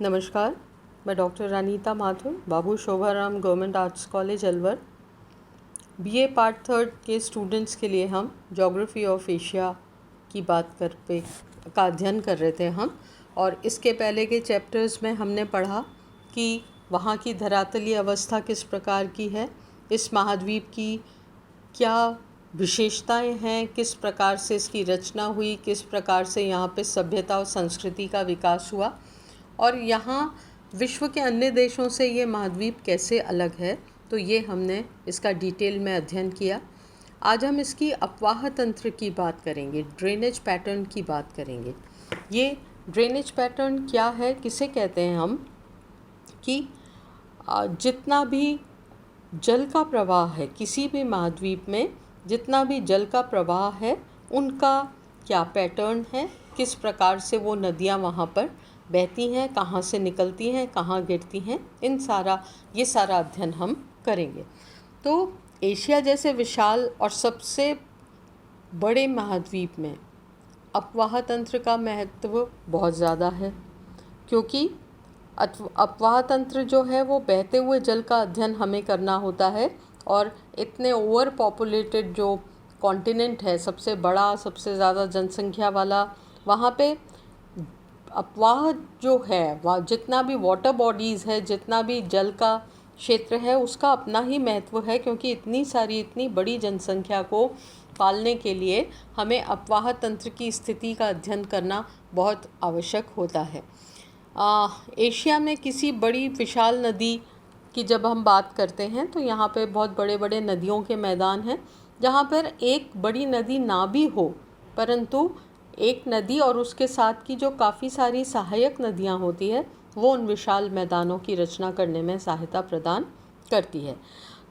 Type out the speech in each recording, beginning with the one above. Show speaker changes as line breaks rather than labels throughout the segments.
नमस्कार, मैं doctor Ranita Mathur, Babu Shobharam government arts college Alwar. BA part third के स्टूडेंट्स के लिए हम ज्योग्राफी ऑफ एशिया की का अध्ययन कर रहे थे हम। और इसके पहले के चैप्टर्स में हमने पढ़ा कि वहाँ की धरातलीय अवस्था किस प्रकार की है, इस महाद्वीप की क्या विशेषताएं हैं, किस प्रकार से इसकी रचना हुई, किस प्रकार से यहाँ पे सभ्यता और संस्कृति का विकास हुआ, और यहाँ विश्व के अन्य देशों से ये महाद्वीप कैसे अलग है। तो ये हमने इसका डिटेल में अध्ययन किया। आज हम इसकी अपवाह तंत्र की बात करेंगे, ड्रेनेज पैटर्न की बात करेंगे। ये ड्रेनेज पैटर्न क्या है, किसे कहते हैं हम, कि जितना भी जल का प्रवाह है किसी भी महाद्वीप में, जितना भी जल का प्रवाह है उनका क्या पैटर्न है, किस प्रकार से वो नदियाँ वहाँ पर बहती हैं, कहाँ से निकलती हैं, कहाँ गिरती हैं, ये सारा अध्ययन हम करेंगे। तो एशिया जैसे विशाल और सबसे बड़े महाद्वीप में अपवाह तंत्र का महत्व बहुत ज़्यादा है, क्योंकि अपवाह तंत्र जो है वो बहते हुए जल का अध्ययन हमें करना होता है। और इतने ओवर पॉपुलेटेड जो कॉन्टिनेंट है, सबसे बड़ा, सबसे ज़्यादा जनसंख्या वाला, वहाँ पे अपवाह जो है, वह जितना भी वाटर बॉडीज़ है, जितना भी जल का क्षेत्र है, उसका अपना ही महत्व है, क्योंकि इतनी बड़ी जनसंख्या को पालने के लिए हमें अपवाह तंत्र की स्थिति का अध्ययन करना बहुत आवश्यक होता है। एशिया में किसी बड़ी विशाल नदी की जब हम बात करते हैं तो यहाँ पे बहुत बड़े बड़े नदियों के मैदान हैं, जहाँ पर एक बड़ी नदी ना भी हो, परंतु एक नदी और उसके साथ की जो काफ़ी सारी सहायक नदियाँ होती है वो उन विशाल मैदानों की रचना करने में सहायता प्रदान करती है।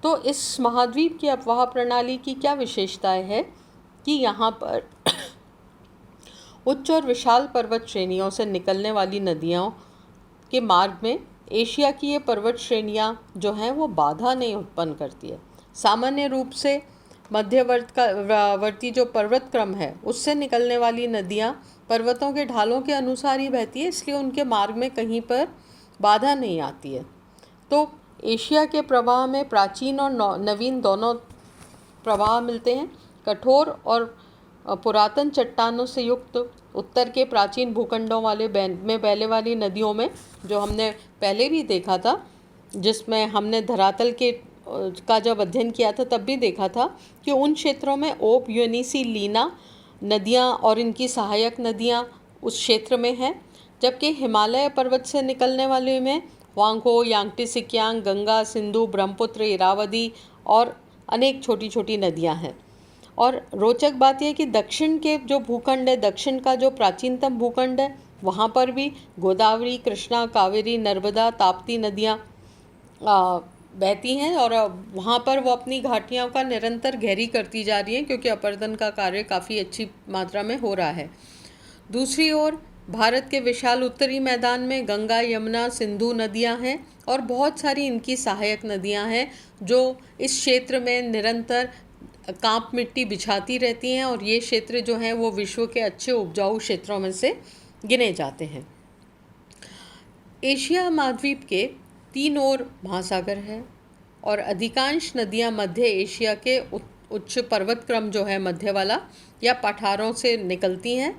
तो इस महाद्वीप की अपवाह प्रणाली की क्या विशेषताएं है कि यहाँ पर उच्च और विशाल पर्वत श्रेणियों से निकलने वाली नदियों के मार्ग में एशिया की ये पर्वत श्रेणियाँ जो हैं वो बाधा नहीं उत्पन्न करती है। सामान्य रूप से मध्यवर्ती जो पर्वत क्रम है उससे निकलने वाली नदियाँ पर्वतों के ढालों के अनुसार ही बहती है, इसलिए उनके मार्ग में कहीं पर बाधा नहीं आती है। तो एशिया के प्रवाह में प्राचीन और नवीन दोनों प्रवाह मिलते हैं। कठोर और पुरातन चट्टानों से युक्त उत्तर के प्राचीन भूखंडों वाले में बहने वाली नदियों में, जो हमने पहले भी देखा था, जिसमें हमने धरातल का जब अध्ययन किया था तब भी देखा था कि उन क्षेत्रों में ओब, यूनिसी, लीना नदियाँ और इनकी सहायक नदियाँ उस क्षेत्र में हैं, जबकि हिमालय पर्वत से निकलने वाले में वांगहो, यांगटी सिकियांग, गंगा, सिंधु, ब्रह्मपुत्र, इरावदी और अनेक छोटी छोटी नदियाँ हैं। और रोचक बात यह कि दक्षिण के जो भूखंड है, दक्षिण का जो प्राचीनतम भूखंड है, वहाँ पर भी गोदावरी, कृष्णा, कावेरी, नर्मदा, ताप्ती नदियाँ बहती हैं, और वहाँ पर वो अपनी घाटियों का निरंतर गहरी करती जा रही हैं, क्योंकि अपरदन का कार्य काफ़ी अच्छी मात्रा में हो रहा है। दूसरी ओर भारत के विशाल उत्तरी मैदान में गंगा, यमुना, सिंधु नदियाँ हैं और बहुत सारी इनकी सहायक नदियाँ हैं जो इस क्षेत्र में निरंतर कांप मिट्टी बिछाती रहती हैं, और ये क्षेत्र जो हैं वो विश्व के अच्छे उपजाऊ क्षेत्रों में से गिने जाते हैं। एशिया महाद्वीप के 3 ओर महासागर है और अधिकांश नदियां मध्य एशिया के उच्च पर्वत क्रम जो है मध्य वाला या पठारों से निकलती हैं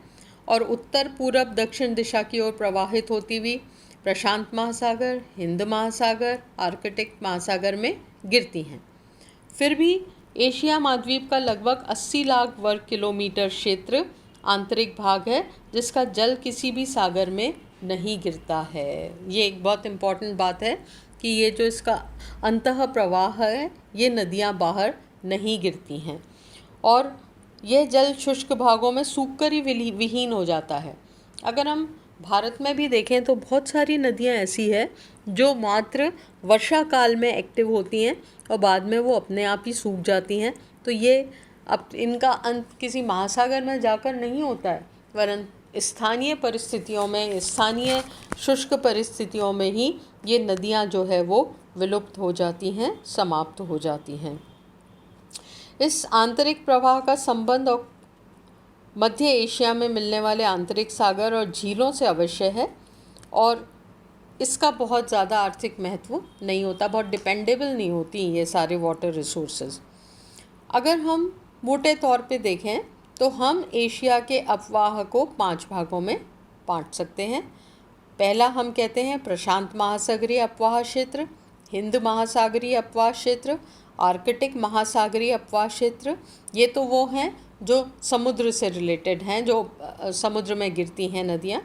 और उत्तर, पूरब, दक्षिण दिशा की ओर प्रवाहित होती हुई प्रशांत महासागर, हिंद महासागर, आर्कटिक महासागर में गिरती हैं। फिर भी एशिया महाद्वीप का लगभग 80 लाख वर्ग किलोमीटर क्षेत्र आंतरिक भाग है, जिसका जल किसी भी सागर में नहीं गिरता है। ये एक बहुत इम्पॉर्टेंट बात है कि ये जो इसका अंतः प्रवाह है, ये नदियाँ बाहर नहीं गिरती हैं और यह जल शुष्क भागों में सूखकर ही विहीन हो जाता है। अगर हम भारत में भी देखें तो बहुत सारी नदियाँ ऐसी है जो मात्र वर्षा काल में एक्टिव होती हैं और बाद में वो अपने आप ही सूख जाती हैं। तो ये अब इनका अंत किसी महासागर में जाकर नहीं होता है, वरन स्थानीय परिस्थितियों में, स्थानीय शुष्क परिस्थितियों में ही ये नदियाँ जो है वो विलुप्त हो जाती हैं, समाप्त हो जाती हैं। इस आंतरिक प्रवाह का संबंध और मध्य एशिया में मिलने वाले आंतरिक सागर और झीलों से अवश्य है और इसका बहुत ज़्यादा आर्थिक महत्व नहीं होता, बहुत डिपेंडेबल नहीं होती ये सारे वाटर रिसोर्सेज। अगर हम मोटे तौर पे देखें तो हम एशिया के अपवाह को 5 भागों में बांट सकते हैं। पहला हम कहते हैं प्रशांत महासागरीय अपवाह क्षेत्र, हिंद महासागरीय अपवाह क्षेत्र, आर्कटिक महासागरीय अपवाह क्षेत्र। ये तो वो हैं जो समुद्र से रिलेटेड हैं, जो समुद्र में गिरती हैं नदियाँ।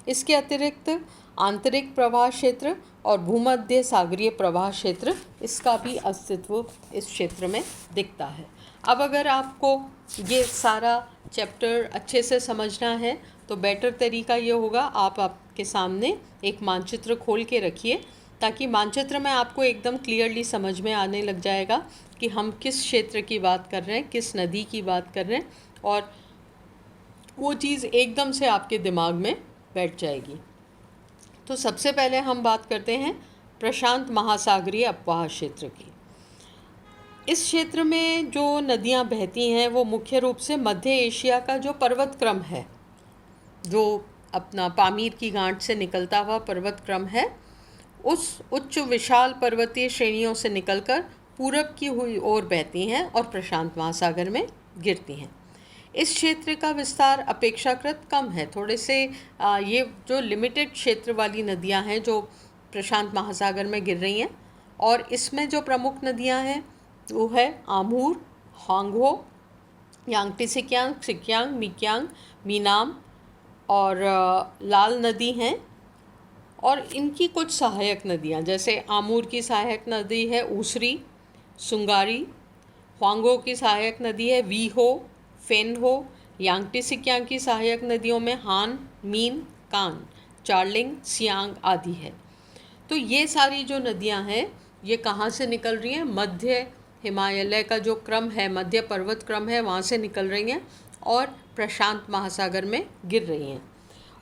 इसके अतिरिक्त आंतरिक प्रवाह क्षेत्र और भूमध्य सागरीय प्रवाह क्षेत्र, इसका भी अस्तित्व इस क्षेत्र में दिखता है। अब अगर आपको ये सारा चैप्टर अच्छे से समझना है तो बेटर तरीका ये होगा, आप आपके सामने एक मानचित्र खोल के रखिए, ताकि मानचित्र में आपको एकदम क्लियरली समझ में आने लग जाएगा कि हम किस क्षेत्र की बात कर रहे हैं, किस नदी की बात कर रहे हैं, और वो चीज़ एकदम से आपके दिमाग में बैठ जाएगी। तो सबसे पहले हम बात करते हैं प्रशांत महासागरीय अपवाह क्षेत्र की। इस क्षेत्र में जो नदियां बहती हैं वो मुख्य रूप से मध्य एशिया का जो पर्वत क्रम है, जो अपना पामीर की गांठ से निकलता हुआ पर्वत क्रम है, उस उच्च विशाल पर्वतीय श्रेणियों से निकलकर पूरब की हुई ओर बहती हैं और प्रशांत महासागर में गिरती हैं। इस क्षेत्र का विस्तार अपेक्षाकृत कम है, थोड़े से ये जो लिमिटेड क्षेत्र वाली नदियां हैं जो प्रशांत महासागर में गिर रही हैं, और इसमें जो प्रमुख नदियां हैं वो है आमूर, होंगहो, यांगटी सिक्यांग, सिक्यांग, मिक्यांग, मीनाम और लाल नदी हैं। और इनकी कुछ सहायक नदियां, जैसे आमूर की सहायक नदी है ऊसरी, सुंगारी, होंगहो की सहायक नदी है वीहो, फेनहो, यांगटी सिक्यांग की सहायक नदियों में हान, मीन, कान, चार्लिंग, सियांग आदि है। तो ये सारी जो नदियां हैं ये कहाँ से निकल रही हैं? मध्य हिमालय का जो क्रम है, मध्य पर्वत क्रम है, वहाँ से निकल रही हैं और प्रशांत महासागर में गिर रही हैं।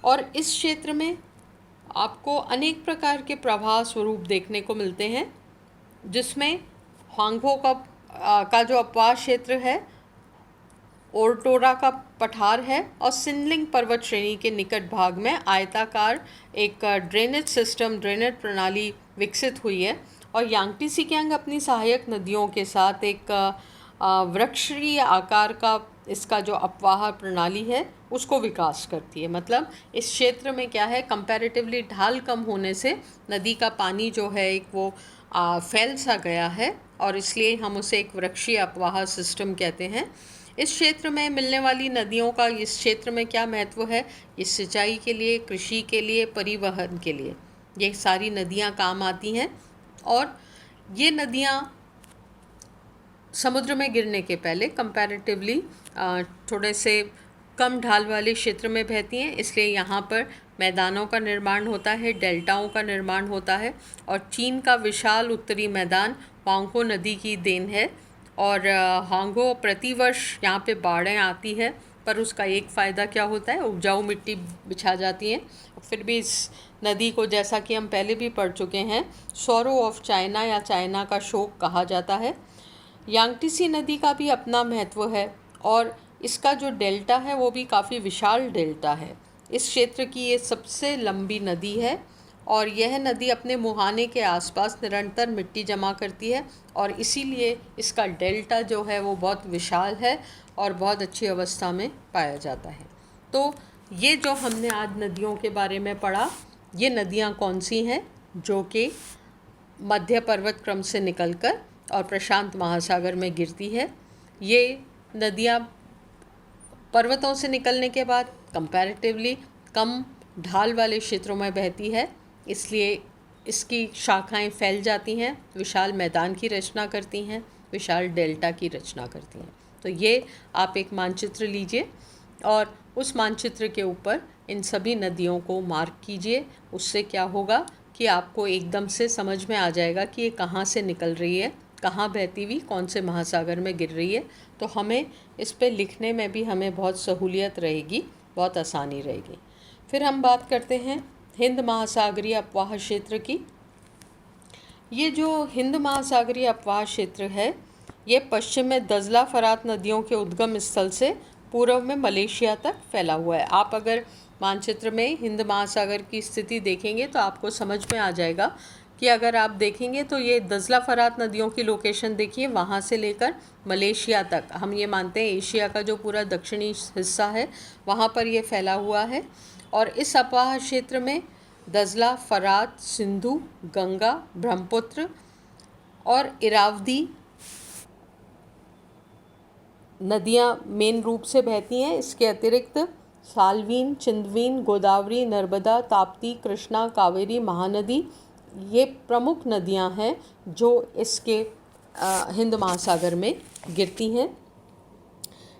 और इस क्षेत्र में आपको अनेक प्रकार के प्रवाह स्वरूप देखने को मिलते हैं, जिसमें होंगहो का जो अपवाह क्षेत्र है, ओरटोरा का पठार है, और सिनलिंग पर्वत श्रेणी के निकट भाग में आयताकार एक ड्रेनेज सिस्टम, ड्रेनेज प्रणाली विकसित हुई है। और यांगटी सिक्यांग अपनी सहायक नदियों के साथ एक वृक्षीय आकार का इसका जो अपवाह प्रणाली है उसको विकास करती है। मतलब इस क्षेत्र में क्या है, कंपैरेटिवली ढाल कम होने से नदी का पानी जो है एक वो फैल सा गया है, और इसलिए हम उसे एक वृक्षीय अपवाह सिस्टम कहते हैं। इस क्षेत्र में मिलने वाली नदियों का इस क्षेत्र में क्या महत्व है? ये सिंचाई के लिए, कृषि के लिए, परिवहन के लिए ये सारी नदियाँ काम आती हैं। और ये नदियाँ समुद्र में गिरने के पहले कंपैरेटिवली थोड़े से कम ढाल वाले क्षेत्र में बहती हैं, इसलिए यहाँ पर मैदानों का निर्माण होता है, डेल्टाओं का निर्माण होता है। और चीन का विशाल उत्तरी मैदान होंगहो नदी की देन है। और होंगहो प्रतिवर्ष यहाँ पे बाढ़ें आती है, पर उसका एक फ़ायदा क्या होता है, उपजाऊ मिट्टी बिछा जाती है। फिर भी इस नदी को, जैसा कि हम पहले भी पढ़ चुके हैं, सॉरो ऑफ चाइना या चाइना का शोक कहा जाता है। यांगटीसी नदी का भी अपना महत्व है, और इसका जो डेल्टा है वो भी काफ़ी विशाल डेल्टा है। इस क्षेत्र की ये सबसे लंबी नदी है, और यह नदी अपने मुहाने के आसपास निरंतर मिट्टी जमा करती है, और इसीलिए इसका डेल्टा जो है वो बहुत विशाल है और बहुत अच्छी अवस्था में पाया जाता है। तो ये जो हमने आज नदियों के बारे में पढ़ा, ये नदियाँ कौन सी हैं जो कि मध्य पर्वत क्रम से निकलकर और प्रशांत महासागर में गिरती है। ये नदियाँ पर्वतों से निकलने के बाद कंपैरेटिवली कम ढाल वाले क्षेत्रों में बहती है, इसलिए इसकी शाखाएं फैल जाती हैं, विशाल मैदान की रचना करती हैं, विशाल डेल्टा की रचना करती हैं। तो ये आप एक मानचित्र लीजिए और उस मानचित्र के ऊपर इन सभी नदियों को मार्क कीजिए। उससे क्या होगा कि आपको एकदम से समझ में आ जाएगा कि ये कहाँ से निकल रही है, कहाँ बहती हुई कौन से महासागर में गिर रही है। तो हमें इस पे लिखने में भी हमें बहुत सहूलियत रहेगी, बहुत आसानी रहेगी। फिर हम बात करते हैं हिंद महासागरीय अपवाह क्षेत्र की। ये जो हिंद महासागरीय अपवाह क्षेत्र है, ये पश्चिम में दजला फरात नदियों के उद्गम स्थल से पूर्व में मलेशिया तक फैला हुआ है। आप अगर मानचित्र में हिंद महासागर की स्थिति देखेंगे तो आपको समझ में आ जाएगा कि अगर आप देखेंगे तो ये दज़ला फरात नदियों की लोकेशन देखिए, वहाँ से लेकर मलेशिया तक हम ये मानते हैं एशिया का जो पूरा दक्षिणी हिस्सा है वहाँ पर ये फैला हुआ है। और इस अपवाह क्षेत्र में दज़ला, फरात, सिंधु, गंगा, ब्रह्मपुत्र और इरावदी नदियाँ मेन रूप से बहती हैं। इसके अतिरिक्त साल्वीन, चिंदवीन, गोदावरी, नर्मदा, ताप्ती, कृष्णा, कावेरी, महानदी ये प्रमुख नदियां हैं जो इसके हिंद महासागर में गिरती हैं।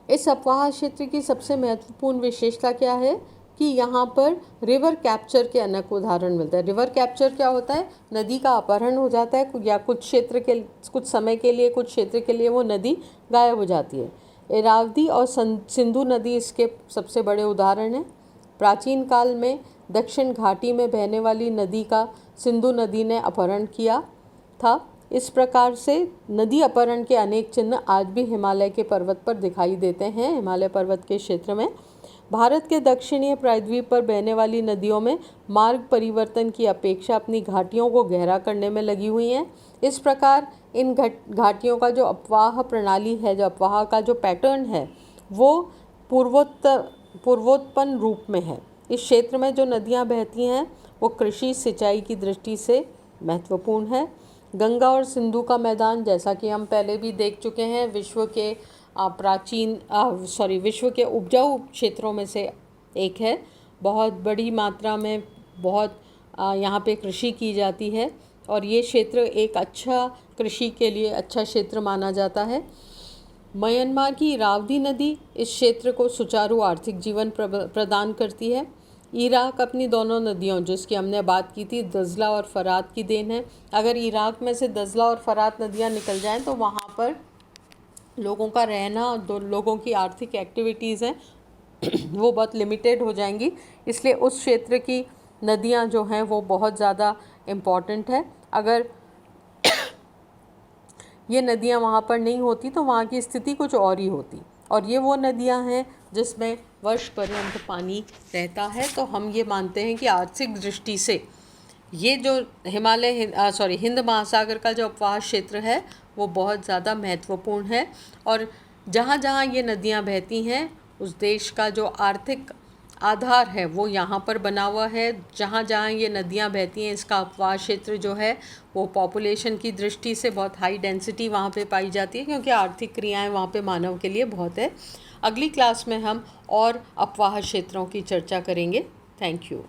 इस अपवाह क्षेत्र की सबसे महत्वपूर्ण विशेषता क्या है कि यहाँ पर रिवर कैप्चर के अनेक उदाहरण मिलते हैं। रिवर कैप्चर क्या होता है? नदी का अपहरण हो जाता है या कुछ समय के लिए, कुछ क्षेत्र के लिए वो नदी गायब हो जाती है। इरावदी और सिंधु नदी इसके सबसे बड़े उदाहरण हैं। प्राचीन काल में दक्षिण घाटी में बहने वाली नदी का सिंधु नदी ने अपहरण किया था। इस प्रकार से नदी अपहरण के अनेक चिन्ह आज भी हिमालय के पर्वत पर दिखाई देते हैं। हिमालय पर्वत के क्षेत्र में भारत के दक्षिणीय प्रायद्वीप पर बहने वाली नदियों में मार्ग परिवर्तन की अपेक्षा अपनी घाटियों को गहरा करने में लगी हुई हैं। इस प्रकार इन घाटियों का जो अपवाह प्रणाली है, जो अपवाह का जो पैटर्न है, वो पूर्वोत्पन्न रूप में है। इस क्षेत्र में जो नदियाँ बहती हैं वो कृषि सिंचाई की दृष्टि से महत्वपूर्ण है। गंगा और सिंधु का मैदान, जैसा कि हम पहले भी देख चुके हैं, विश्व के उपजाऊ क्षेत्रों में से एक है। बहुत बड़ी मात्रा में यहाँ पे कृषि की जाती है और ये क्षेत्र एक अच्छा कृषि के लिए अच्छा क्षेत्र माना जाता है। म्यांमार की इरावदी नदी इस क्षेत्र को सुचारू आर्थिक जीवन प्रदान करती है। इराक अपनी दोनों नदियों, जिसकी हमने बात की थी, दज़ला और फरात की देन है। अगर इराक में से दज़ला और फरात नदियाँ निकल जाएं तो वहाँ पर लोगों का रहना, लोगों की आर्थिक एक्टिविटीज़ हैं वो बहुत लिमिटेड हो जाएंगी। इसलिए उस क्षेत्र की नदियाँ जो हैं वो बहुत ज़्यादा इम्पॉर्टेंट है। अगर ये नदियाँ वहाँ पर नहीं होती तो वहाँ की स्थिति कुछ और ही होती। और ये वो नदियाँ हैं जिसमें वर्ष पर्यंत पानी रहता है। तो हम ये मानते हैं कि आर्थिक दृष्टि से ये जो हिंद महासागर का जो अपवाह क्षेत्र है वो बहुत ज़्यादा महत्वपूर्ण है। और जहाँ जहाँ ये नदियाँ बहती हैं उस देश का जो आर्थिक आधार है वो यहाँ पर बना हुआ है। जहाँ जहाँ ये नदियाँ बहती हैं इसका अपवाह क्षेत्र जो है वो पॉपुलेशन की दृष्टि से बहुत हाई डेंसिटी वहाँ पे पाई जाती है, क्योंकि आर्थिक क्रियाएं वहाँ पे मानव के लिए बहुत है। अगली क्लास में हम और अपवाह क्षेत्रों की चर्चा करेंगे। Thank you.